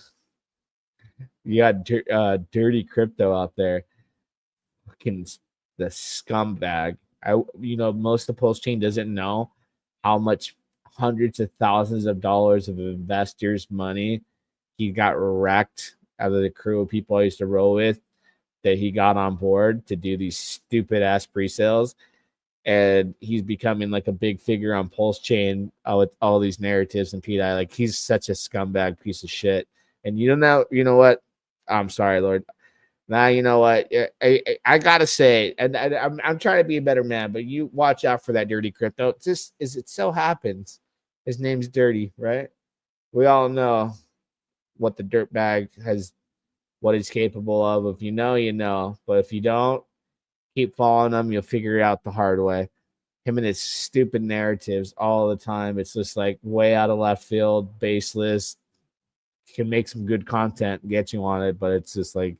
S2: you got dirty crypto out there, fucking the scumbag. Most of PulseChain doesn't know how much hundreds of thousands of dollars of investors' money he got wrecked out of the crew of people I used to roll with, that he got on board to do these stupid ass pre-sales. And he's becoming like a big figure on PulseChain with all these narratives and PDI. Like, he's such a scumbag piece of shit. And you know what? I'm sorry, Lord. Now, you know what? I gotta say, and I'm trying to be a better man, but you watch out for that dirty crypto. It so happens, his name's Dirty, right? We all know what the dirtbag what he's capable of. If you know. But if you don't, keep following him. You'll figure it out the hard way. Him and his stupid narratives all the time. It's just like way out of left field, baseless. Can make some good content, get you on it, but it's just like,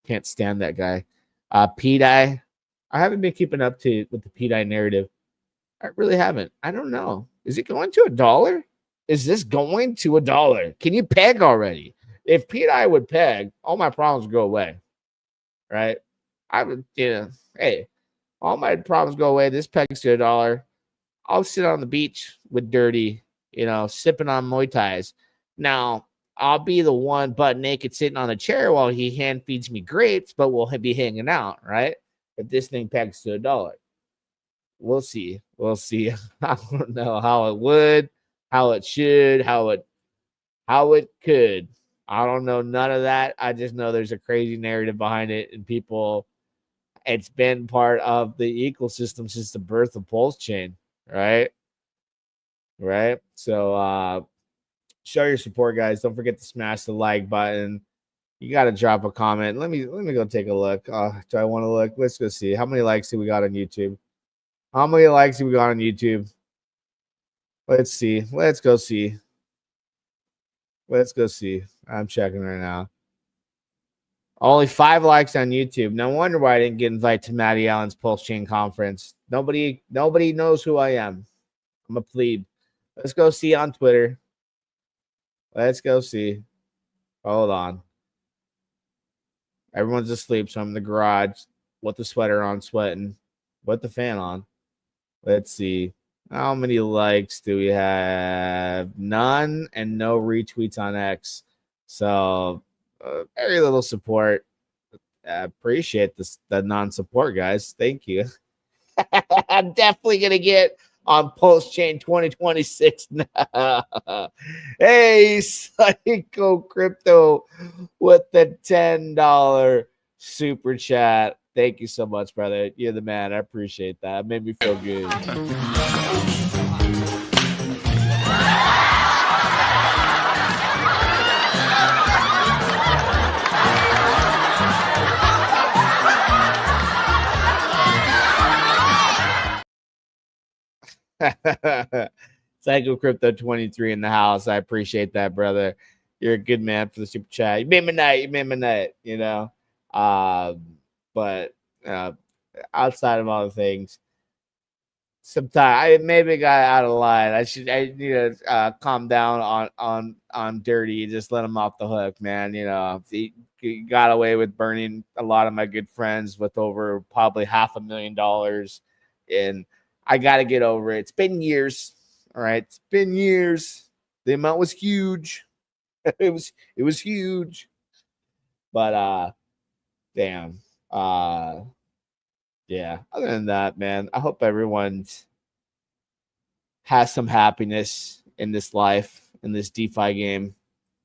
S2: can't stand that guy. PDI, I haven't been keeping up with the PDI narrative. I really haven't. I don't know. Is it going to $1? Is this going to $1? Can you peg already? If PDI would peg, all my problems would go away, right? I would, hey, all my problems go away. This pegs to $1. I'll sit on the beach with Dirty, sipping on Muay Thais. Now, I'll be the one butt naked sitting on a chair while he hand feeds me grapes, but we'll be hanging out, right? if this thing pegs to $1. We'll see. We'll see. I don't know how it would, how it should, how it could. I don't know none of that. I just know there's a crazy narrative behind it, and people. It's been part of the ecosystem since the birth of PulseChain, right? Right. So show your support, guys. Don't forget to smash the like button. You got to drop a comment. Let me go take a look. Do I want to look? Let's go see. How many likes do we got on YouTube? How many likes do we got on YouTube? Let's see. Let's go see. Let's go see. I'm checking right now. Only 5 likes on YouTube. No wonder why I didn't get invited to Matty Allen's PulseChain conference. Nobody knows who I am. I'm a plebe. Let's go see on Twitter. Let's go see. Hold on. Everyone's asleep, so I'm in the garage with the sweater on, sweating, with the fan on. Let's see. How many likes do we have? None and no retweets on X. So very little support. I appreciate the non-support, guys. Thank you. I'm definitely going to get on PulseChain 2026 now. Hey, Psycho Crypto with the $10 super chat. Thank you so much, brother. You're the man. I appreciate that. It made me feel good. Psycho Crypto 23 in the house. I appreciate that, brother. You're a good man for the super chat. You made my night. You made my night, you know. But outside of all the things, sometimes I maybe got out of line. I need to calm down on Dirty and just let him off the hook, man. You know, he got away with burning a lot of my good friends with over probably $500,000, and I got to get over it. It's been years. All right. It's been years. The amount was huge. it was huge. But damn. Yeah. Other than that, man, I hope everyone has some happiness in this life, in this DeFi game.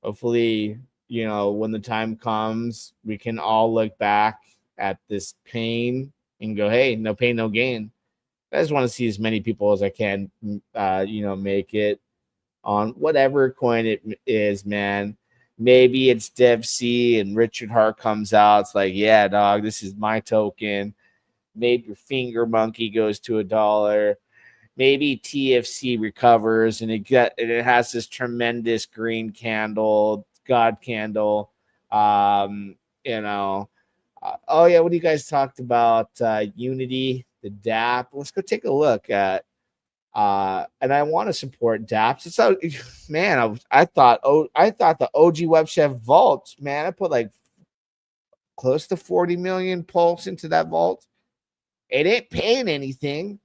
S2: Hopefully, you know, when the time comes, we can all look back at this pain and go, hey, no pain, no gain. I just want to see as many people as I can, make it on whatever coin it is, man. Maybe it's DevC and Richard Hart comes out. It's like, yeah, dog, this is my token. Maybe your Finger Monkey goes to $1. Maybe TFC recovers and it has this tremendous green candle, God candle. Oh yeah, what do you guys talked about? Unity, the DApp. Let's go take a look at. And I want to support DApps. So, man, I thought the OG Web Chef vault, man, I put like close to 40 million pulse into that vault. It ain't paying anything,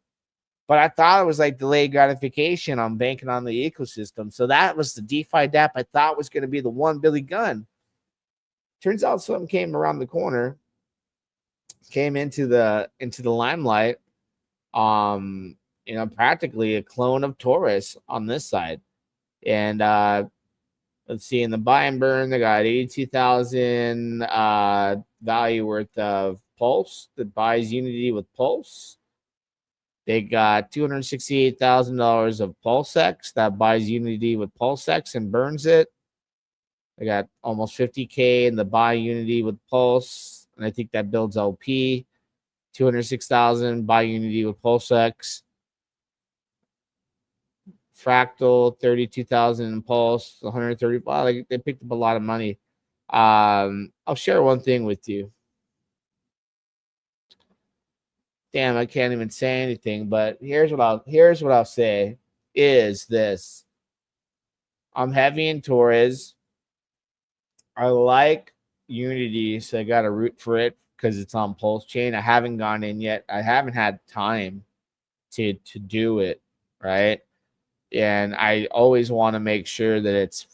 S2: but I thought it was like delayed gratification on banking on the ecosystem. So that was the DeFi DApp I thought was going to be the one Billy Gunn. Turns out something came around the corner, came into the limelight. Practically a clone of Taurus on this side. And let's see, in the buy and burn, they got 82,000 value worth of Pulse that buys Unity with Pulse. They got $268,000 of PulseX that buys Unity with PulseX and burns it. They got almost 50K in the buy Unity with Pulse, and I think that builds LP. 206,000 buy Unity with PulseX. Fractal, 32,000 in Pulse, 130. Wow, they picked up a lot of money. I'll share one thing with you. Damn, I can't even say anything, but here's what I'll say is this. I'm heavy in Torres. I like Unity, so I got to root for it because it's on PulseChain. I haven't gone in yet. I haven't had time to do it, right? And I always want to make sure that it's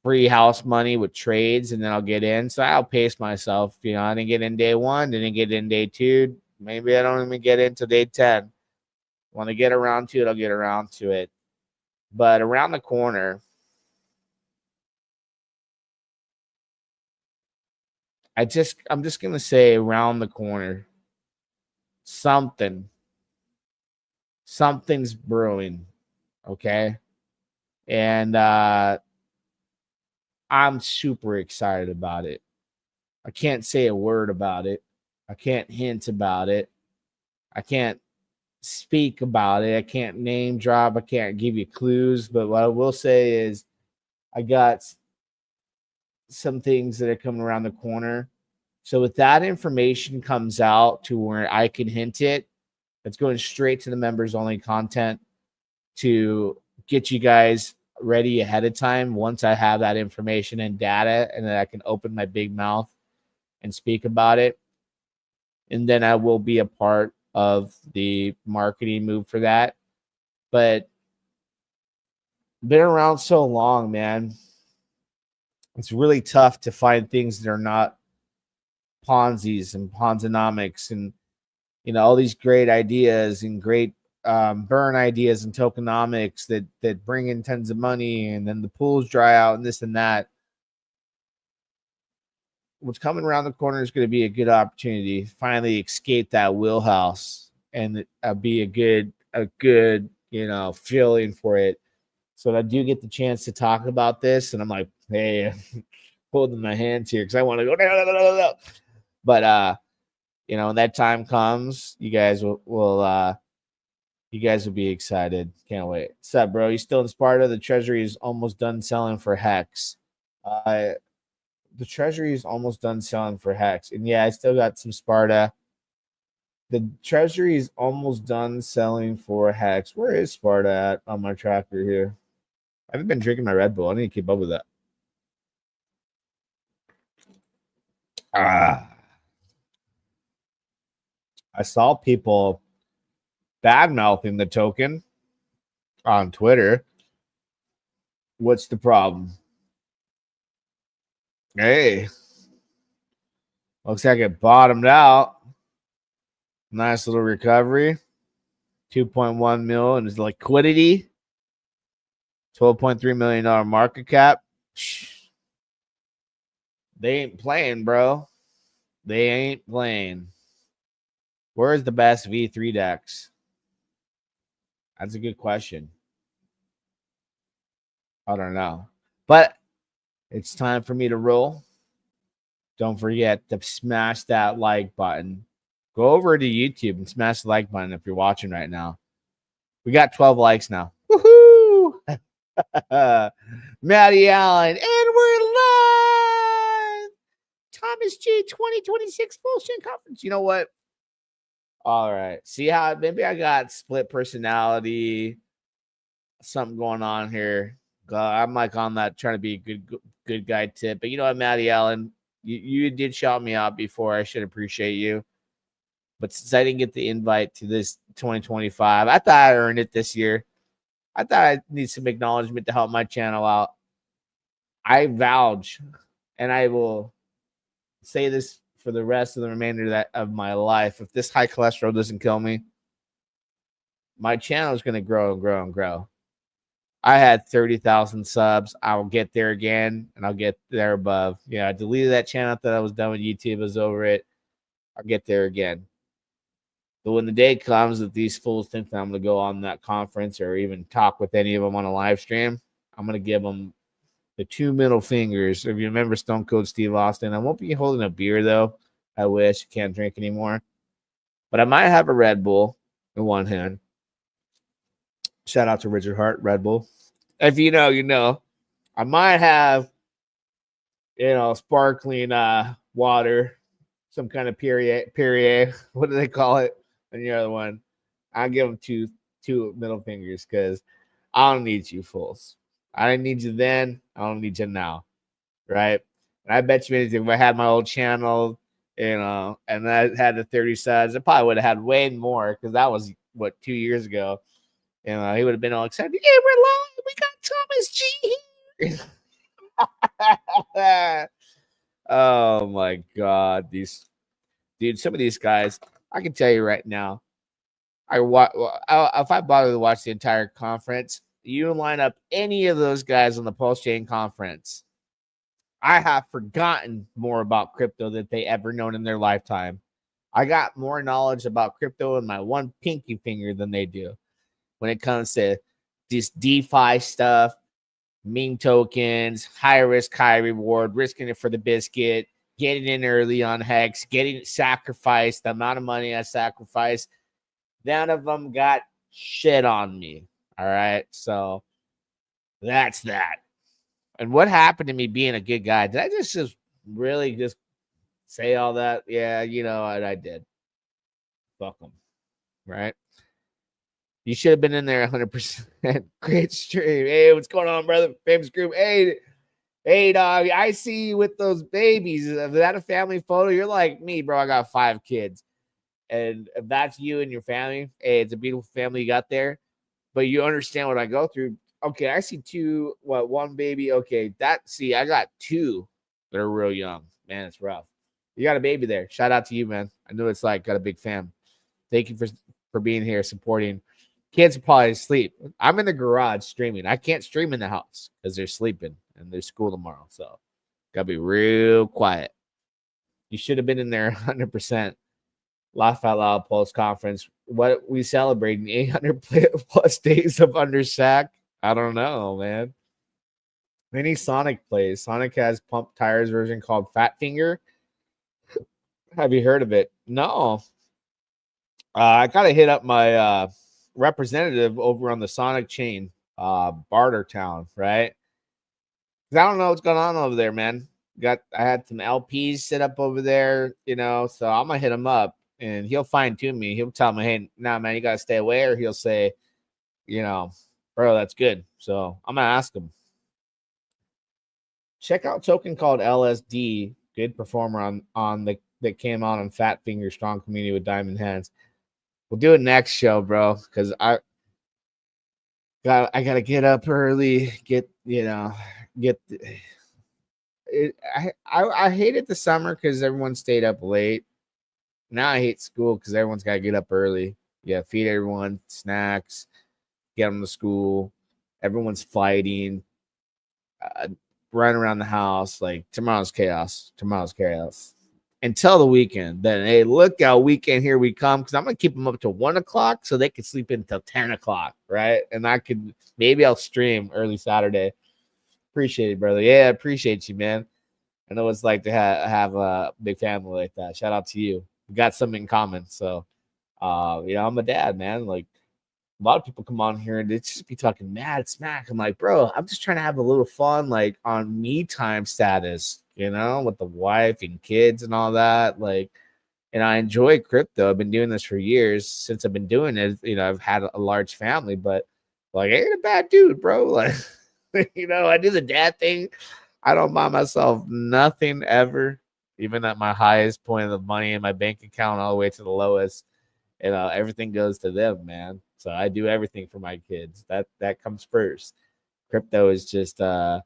S2: free house money with trades, and then I'll get in. So I'll pace myself. You know, I didn't get in day 1, didn't get in day 2. Maybe I don't even get into day 10. When I get around to it, I'll get around to it. But around the corner, I'm just gonna say around the corner, something's brewing. Okay. And I'm super excited about it. I can't say a word about it. I can't hint about it. I can't speak about it. I can't name drop. I can't give you clues. But what I will say is I got some things that are coming around the corner. So with that information comes out to where I can hint it, it's going straight to the members only content to get you guys ready ahead of time. Once I have that information and data, and then I can open my big mouth and speak about it. And then I will be a part of the marketing move for that. But been around so long, man. It's really tough to find things that are not Ponzi's and Ponzonomics and, you know, all these great ideas and great burn ideas and tokenomics that bring in tons of money, and then the pools dry out and this and that. What's coming around the corner is going to be a good opportunity to finally escape that wheelhouse and be a good, you know, feeling for it. So I do get the chance to talk about this, and I'm like, hey, holding my hands here because I want to go. No. But you know, when that time comes, you guys will be excited. Can't wait. What's up, bro? You still in Sparta? The treasury is almost done selling for Hex. The treasury is almost done selling for Hex. And yeah, I still got some Sparta. The treasury is almost done selling for Hex. Where is Sparta at on my tracker here? I haven't been drinking my Red Bull. I need to keep up with that. I saw people bad mouthing the token on Twitter. What's the problem? Hey, looks like it bottomed out. Nice little recovery. 2.1 mil in his liquidity. $12.3 million market cap. They ain't playing, bro. They ain't playing. Where's the best V3 Dex? That's a good question. I don't know. But it's time for me to roll. Don't forget to smash that like button. Go over to YouTube and smash the like button if you're watching right now. We got 12 likes now. Woohoo! Maddie Allen, and we're live! Thomas G 2026 PulseChain Conference. You know what? All right. See how maybe I got split personality, something going on here. I'm like on that trying to be a good guy tip. But you know what, Maddie Allen, you did shout me out before. I should appreciate you. But since I didn't get the invite to this 2025, I thought I earned it this year. I thought I need some acknowledgement to help my channel out. I vouch, and I will say this for the rest of the remainder of my life. If this high cholesterol doesn't kill me, my channel is going to grow and grow and grow. I had 30,000 subs. I'll get there again, and I'll get there above. Yeah, I deleted that channel that I was done with YouTube. I was over it. I'll get there again. But when the day comes that these fools think that I'm going to go on that conference or even talk with any of them on a live stream, I'm going to give them the 2 middle fingers. If you remember Stone Cold Steve Austin, I won't be holding a beer, though. I wish. I can't drink anymore. But I might have a Red Bull in one hand. Shout out to Richard Hart, Red Bull. If you know, you know. I might have, sparkling water, some kind of Perrier. What do they call it? And the other one, I'll give them two middle fingers because I don't need you fools. I didn't need you then. I don't need you now, right? And I bet you anything, if I had my old channel, and I had the 30 subs, I probably would have had way more because that was, 2 years ago. He would have been all excited. Yeah, we're live. We got Thomas G here. Oh my God, some of these guys. I can tell you right now. If I bother to watch the entire conference, you line up any of those guys on the PulseChain conference, I have forgotten more about crypto than they ever known in their lifetime. I got more knowledge about crypto in my one pinky finger than they do when it comes to this DeFi stuff, meme tokens, high risk, high reward, risking it for the biscuit, getting in early on Hex, getting it sacrificed, the amount of money I sacrificed. None of them got shit on me. All right. So that's that. And what happened to me being a good guy? Did I just really just say all that? Yeah, you know what I did. Fuck them. Right? You should have been in there 100%. Great stream. Hey, what's going on, brother? Famous group. Hey, dog. I see you with those babies. Is that a family photo? You're like me, bro. I got 5 kids. And if that's you and your family, hey, it's a beautiful family you got there. But you understand what I go through. Okay, I see 2, one baby. Okay, I got 2 that are real young. Man, it's rough. You got a baby there. Shout out to you, man. I know it's like got a big fam. Thank you for being here, supporting. Kids are probably asleep. I'm in the garage streaming. I can't stream in the house because they're sleeping and there's school tomorrow. So gotta be real quiet. You should have been in there 100%. Laugh Out Loud Pulse Conference. What we celebrating 800 plus days of Undersack. I don't know, man. Many Sonic plays. Sonic has pump tires version called Fat Finger. Have you heard of it? No. I gotta hit up my representative over on the Sonic chain, Bartertown, right? Because I don't know what's going on over there, man. I had some LPs set up over there, you know, so I'm gonna hit him up and he'll fine tune me. He'll tell me, hey, nah, man, you gotta stay away, or he'll say, you know, bro, that's good. So I'm gonna ask him. Check out token called LSD, good performer on that came out on Fat Finger, strong community with diamond hands. We'll do it next show, bro, because I gotta get up early, I hated the summer because everyone stayed up late. Now I hate school because everyone's got to get up early. Yeah, feed everyone snacks, get them to school. Everyone's fighting, run around the house. Like tomorrow's chaos. Until the weekend. Then, hey, look how weekend here we come, because I'm going to keep them up to 1 o'clock so they can sleep until 10 o'clock, right? And maybe I'll stream early Saturday. Appreciate it, brother. Yeah, appreciate you, man. I know what it's like to have a big family like that. Shout out to you. We got something in common. So, I'm a dad, man. Like, a lot of people come on here and they just be talking mad smack. I'm like, bro, I'm just trying to have a little fun, like, on me time status, with the wife and kids and all that. Like, and I enjoy crypto. I've been doing this for years. Since I've been doing it, I've had a large family, but, like, I ain't a bad dude, bro. Like, I do the dad thing. I don't buy myself nothing ever, even at my highest point of money in my bank account all the way to the lowest. Everything goes to them, man. So I do everything for my kids. That comes first. Crypto is just something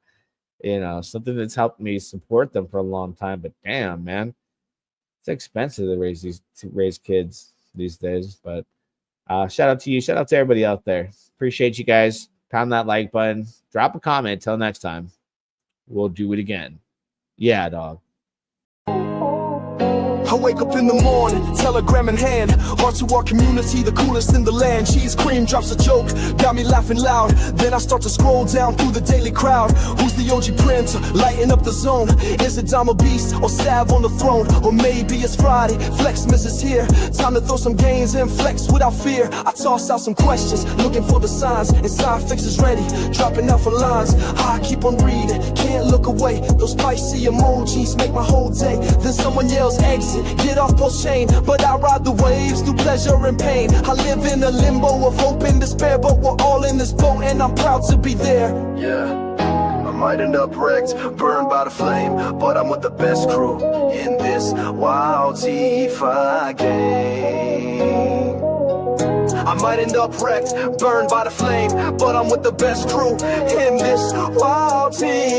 S2: that's helped me support them for a long time. But damn, man, it's expensive to raise kids these days. But shout out to you. Shout out to everybody out there. Appreciate you guys. Pound that like button. Drop a comment. Till next time. We'll do it again. Yeah, dog.
S1: I wake up in the morning, telegram in hand. Heart to our community, the coolest in the land. Cheese cream drops a joke, got me laughing loud. Then I start to scroll down through the daily crowd. Who's the OG prince, lighting up the zone? Is it Dama Beast or Sav on the throne? Or maybe it's Friday, Flexmas is here. Time to throw some gains and flex without fear. I toss out some questions, looking for the signs. And side fix is ready, dropping out for lines. I keep on reading, can't look away. Those spicy emojis make my whole day. Then someone yells exit, get off PulseChain. But I ride the waves through pleasure and pain. I live in a limbo of hope and despair, but we're all in this boat and I'm proud to be there. Yeah, I might end up wrecked, burned by the flame, but I'm with the best crew in this wild DeFi game. I might end up wrecked, burned by the flame, but I'm with the best crew in this wild DeFi